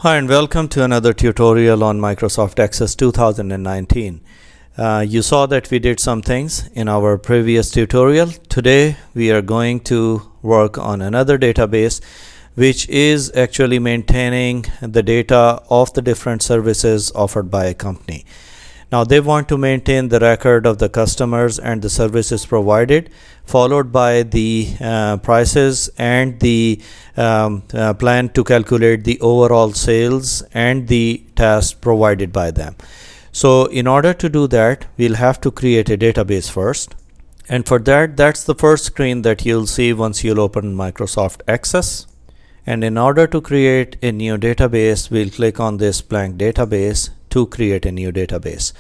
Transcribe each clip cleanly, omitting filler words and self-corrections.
Hi and welcome to another tutorial on Microsoft Access 2019. You saw that we did some things in our previous tutorial. Today we are going to work on another database which is actually maintaining the data of the different services offered by a company. Now they want to maintain the record of the customers and the services provided, followed by the prices and the plan to calculate the overall sales and the tasks provided by them. So in order to do that, we'll have to create a database first. And for that, that's the first screen that you'll see once you'll open Microsoft Access. And in order to create a new database, we'll click on this blank database to create a new database.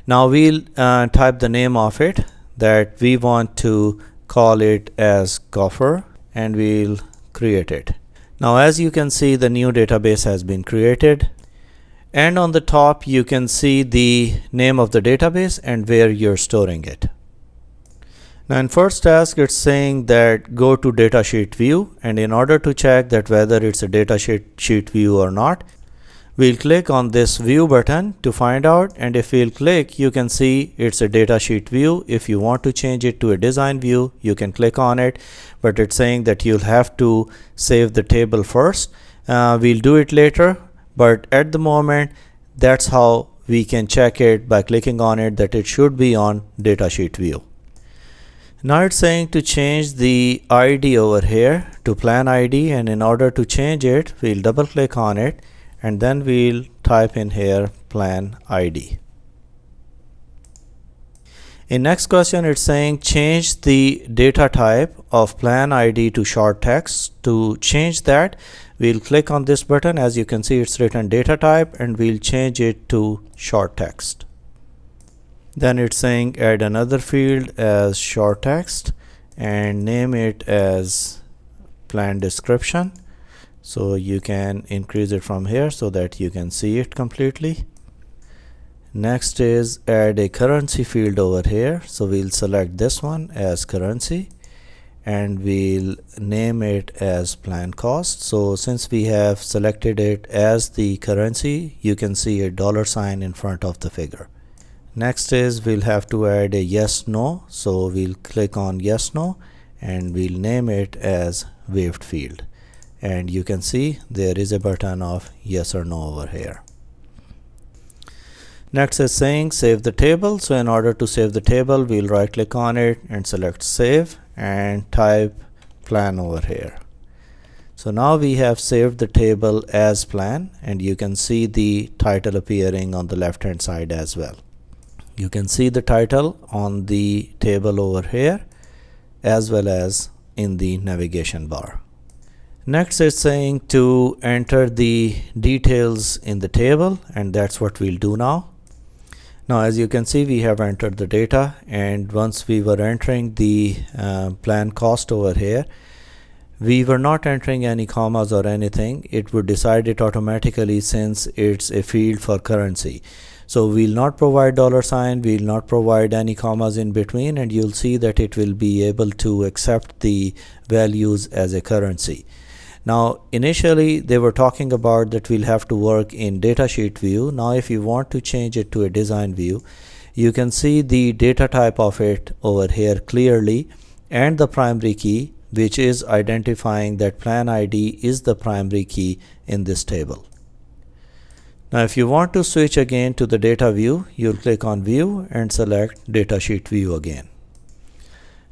Now we'll type the name of it that we want to call it as Gopher, and we'll create it. Now as you can see, the new database has been created, and on the top you can see the name of the database and where you're storing it. Now in first task, it's saying that go to datasheet view, and in order to check that whether it's a datasheet view or not, we'll click on this view button to find out, and if we'll click, you can see it's a datasheet view. If you want to change it to a design view, you can click on it, but it's saying that you'll have to save the table first. We'll do it later, but at the moment that's how we can check it by clicking on it, that it should be on datasheet view. Now it's saying to change the ID over here to plan ID, and in order to change it, we'll double click on it, and then we'll type in here plan ID. In next question, it's saying change the data type of plan ID to short text. To change that, we'll click on this button. As you can see, it's written data type, and we'll change it to short text. Then it's saying add another field as short text and name it as plan description. So you can increase it from here so that you can see it completely. Next is add a currency field over here. So we'll select this one as currency, and we'll name it as plan cost. So since we have selected it as the currency, you can see a $sign in front of the figure. Next is we'll have to add a yes no. So we'll click on yes no, and we'll name it as waived field. And you can see there is a button of yes or no over here. Next is saying save the table. So in order to save the table, we'll right click on it and select save and type plan over here. So now we have saved the table as plan, and you can see the title appearing on the left hand side as well. You can see the title on the table over here as well as in the navigation bar. Next it's saying to enter the details in the table, and that's what we'll do now. Now as you can see, we have entered the data, and once we were entering the plan cost over here, we were not entering any commas or anything. It would decide it automatically since it's a field for currency. So we'll not provide $sign, we'll not provide any commas in between, and you'll see that it will be able to accept the values as a currency. Now initially they were talking about that we'll have to work in datasheet view. Now if you want to change it to a design view, you can see the data type of it over here clearly, and the primary key, which is identifying that plan ID is the primary key in this table. Now if you want to switch again to the data view, you'll click on view and select datasheet view again.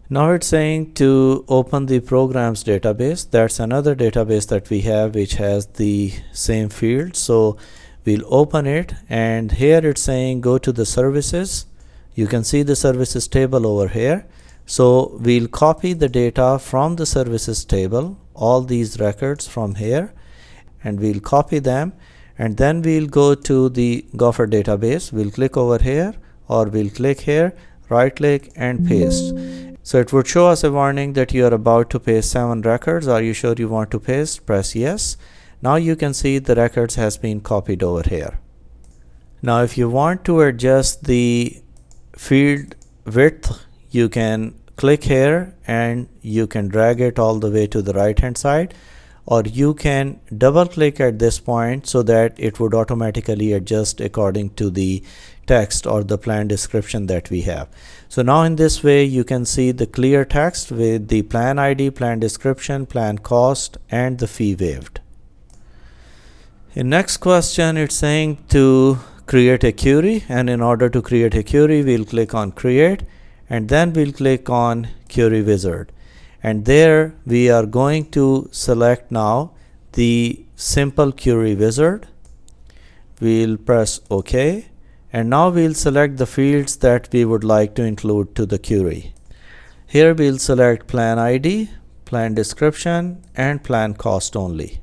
Now it's saying to open the programs database. That's another database that we have which has the same field. So we'll open it, and here it's saying go to the services. You can see the services table over here. So we'll copy the data from the services table, all these records from here, and we'll copy them, and then we'll go to the Gopher database. We'll click over here, or we'll click here, right click and paste. So it would show us a warning that you are about to paste 7 records. Are you sure you want to paste? Press yes. Now you can see the records has been copied over here. Now if you want to adjust the field width, you can click here and you can drag it all the way to the right hand side, or you can double click at this point so that it would automatically adjust according to the text or the plan description that we have. So now in this way you can see the clear text with the plan ID, plan description, plan cost, and the fee waived. In next question, it's saying to create a query, and in order to create a query we'll click on create, and then we'll click on query wizard, and there we are going to select now the simple query wizard. We'll press OK, and now we'll select the fields that we would like to include to the query. Here we'll select plan ID, plan description, and plan cost only.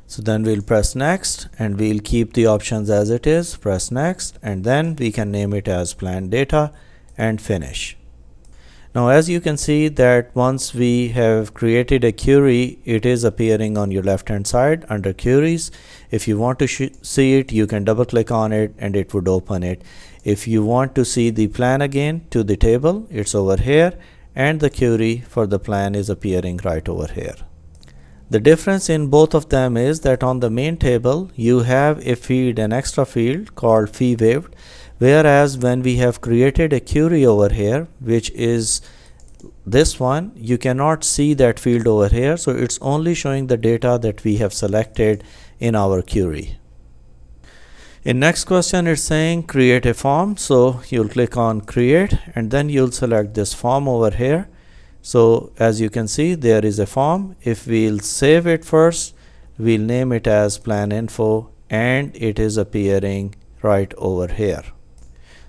So then we'll press next, and we'll keep the options as it is, press next, and then we can name it as plan data and finish. Now as you can see that once we have created a query, it is appearing on your left hand side under queries. If you want to see it, you can double click on it and it would open it. If you want to see the plan again to the table, it's over here, and the query for the plan is appearing right over here. The difference in both of them is that on the main table you have a field, an extra field called fee waived, whereas when we have created a query over here, which is this one, you cannot see that field over here, so it's only showing the data that we have selected in our query. In next question it's saying create a form, so you'll click on create and then you'll select this form over here. So as you can see there is a form. If we'll save it first, we'll name it as plan info, and it is appearing right over here.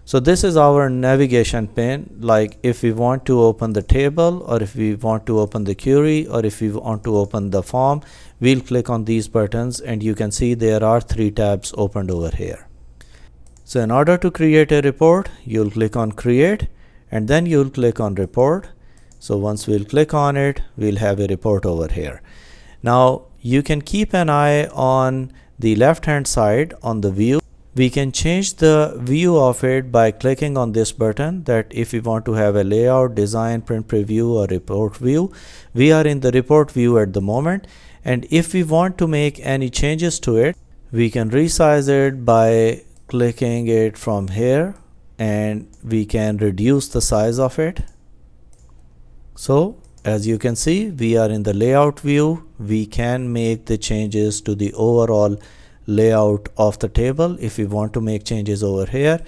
So this is our navigation pane. Like if we want to open the table, or if we want to open the query, or if we want to open the form, we'll click on these buttons, and you can see there are 3 tabs opened over here. So in order to create a report, you'll click on create, and then you'll click on report. So once we'll click on it, we'll have a report over here. Now you can keep an eye on the left hand side on the view. We can change the view of it by clicking on this button, that if we want to have a layout, design, print preview, or report view. We are in the report view at the moment, and if we want to make any changes to it, we can resize it by clicking it from here, and we can reduce the size of it. So as you can see, we are in the layout view. We can make the changes to the overall layout of the table. If we want to make changes over here,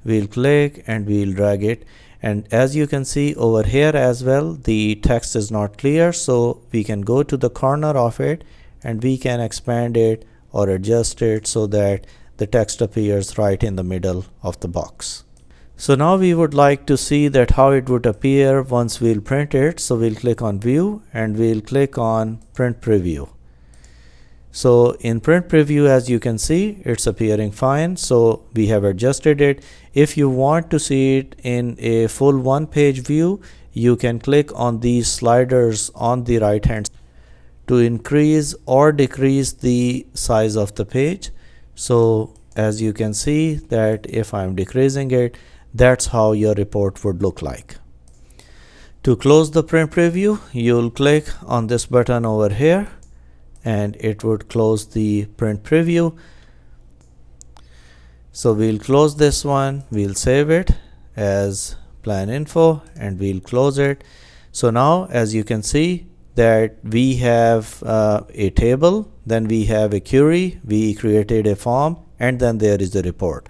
we'll click and we'll drag it, and as you can see over here as well, the text is not clear, so we can go to the corner of it and we can expand it or adjust it so that the text appears right in the middle of the box. So now we would like to see that how it would appear once we'll print it. So we'll click on view and we'll click on print preview. So in print preview, as you can see, it's appearing fine. So we have adjusted it. If you want to see it in a full one-page view, you can click on these sliders on the right hand to increase or decrease the size of the page. So as you can see that if I'm decreasing it, that's how your report would look like. To close the print preview, you'll click on this button over here and it would close the print preview. So we'll close this one, we'll save it as plan info and we'll close it. So now as you can see that we have a table, then we have a query, we created a form, and then there is the report.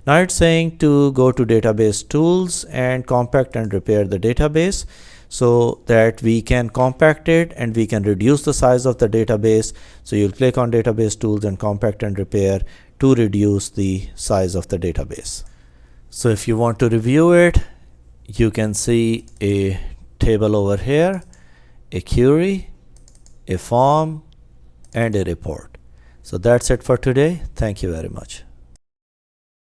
Now it's saying to go to database tools and compact and repair the database, so that we can compact it and we can reduce the size of the database. So you'll click on database tools and compact and repair to reduce the size of the database. So if you want to review it, you can see a table over here, a query, a form, and a report. So that's it for today. Thank you very much.